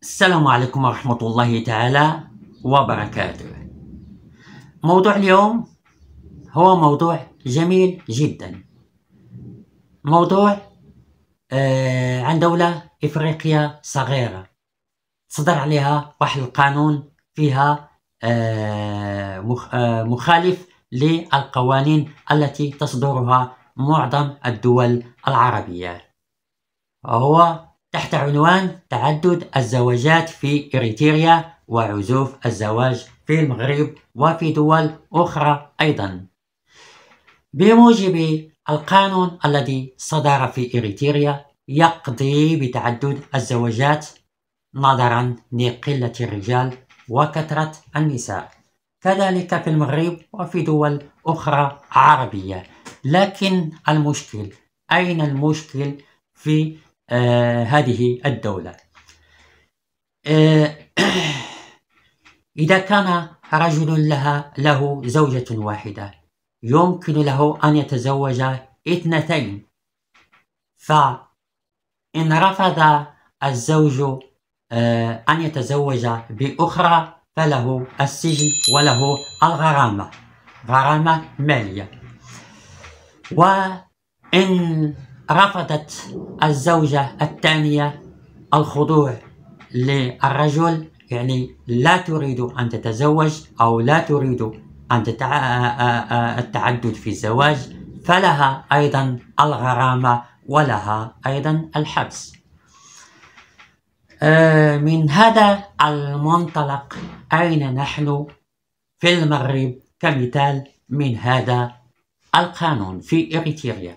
السلام عليكم ورحمة الله تعالى وبركاته. موضوع اليوم هو موضوع جميل جدا. موضوع عن دولة إفريقية صغيرة صدر عليها واحد القانون فيها مخالف للقوانين التي تصدرها معظم الدول العربية، وهو تحت عنوان تعدد الزواجات في إريتريا وعزوف الزواج في المغرب وفي دول أخرى أيضا. بموجب القانون الذي صدر في إريتريا يقضي بتعدد الزواجات نظرا لقلة الرجال وكثرة النساء، كذلك في المغرب وفي دول أخرى عربية. لكن المشكل، أين المشكل في هذه الدولة؟ إذا كان رجل له زوجة واحدة يمكن له أن يتزوج 2، فإن رفض الزوج أن يتزوج بأخرى فله السجن وله الغرامة، غرامة مالية. وإن رفضت الزوجة الثانية الخضوع للرجل، يعني لا تريد أن تتزوج أو لا تريد أن التعدد في الزواج، فلها أيضا الغرامة ولها أيضا الحبس. من هذا المنطلق أين نحن في المغرب كمثال من هذا القانون في إريتريا؟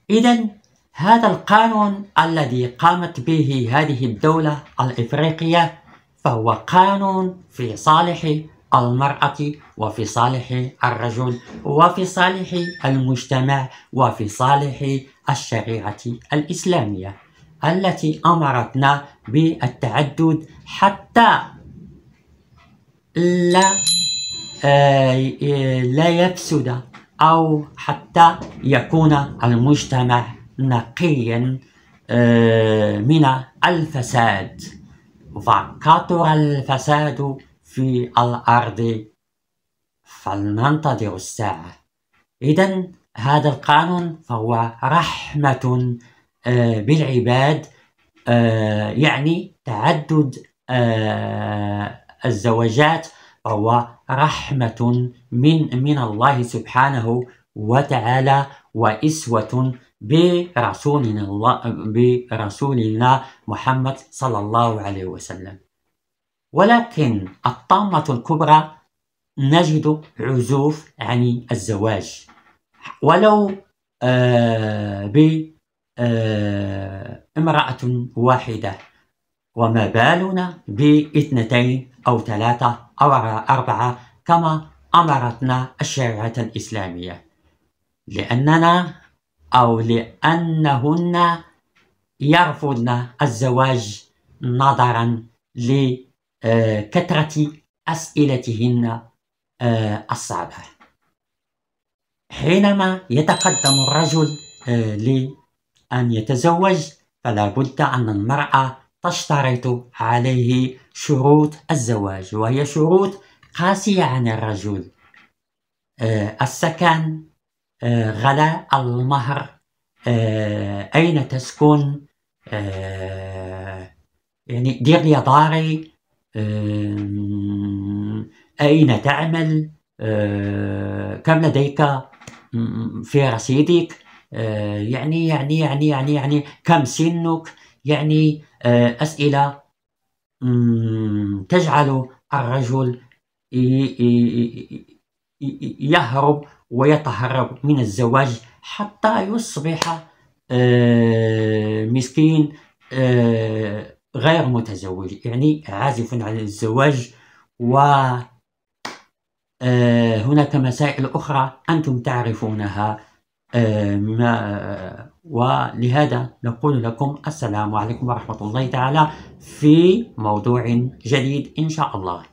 إذن هذا القانون الذي قامت به هذه الدولة الإفريقية فهو قانون في صالح المرأة وفي صالح الرجل وفي صالح المجتمع وفي صالح الشريعة الإسلامية التي أمرتنا بالتعدد حتى لا يفسد أو حتى يكون المجتمع نقيا من الفساد. فكثر الفساد في الأرض فلننتظر الساعة. إذن هذا القانون فهو رحمة بالعباد، يعني تعدد الزواجات فهو رحمة من الله سبحانه وتعالى وإسوة برسولنا محمد صلى الله عليه وسلم. ولكن الطامة الكبرى نجد عزوف عن الزواج ولو بامرأة واحدة، وما بالنا ب2 أو 3 أو 4 كما أمرتنا الشريعة الإسلامية، لأنهن يرفضن الزواج نظرا لكثرة أسئلتهن الصعبة. حينما يتقدم الرجل لأن يتزوج فلا بد أن المرأة تشترط عليه شروط الزواج، وهي شروط قاسية عن الرجل: السكن، غلاء المهر، أين تسكن، يعني دير لي داري، أين تعمل، كم لديك في رصيدك، يعني كم سنك، يعني أسئلة تجعل الرجل يهرب ويتهرب من الزواج حتى يصبح مسكين غير متزوج، يعني عازف عن الزواج. وهناك مسائل أخرى أنتم تعرفونها، ولهذا نقول لكم السلام عليكم ورحمة الله تعالى في موضوع جديد إن شاء الله.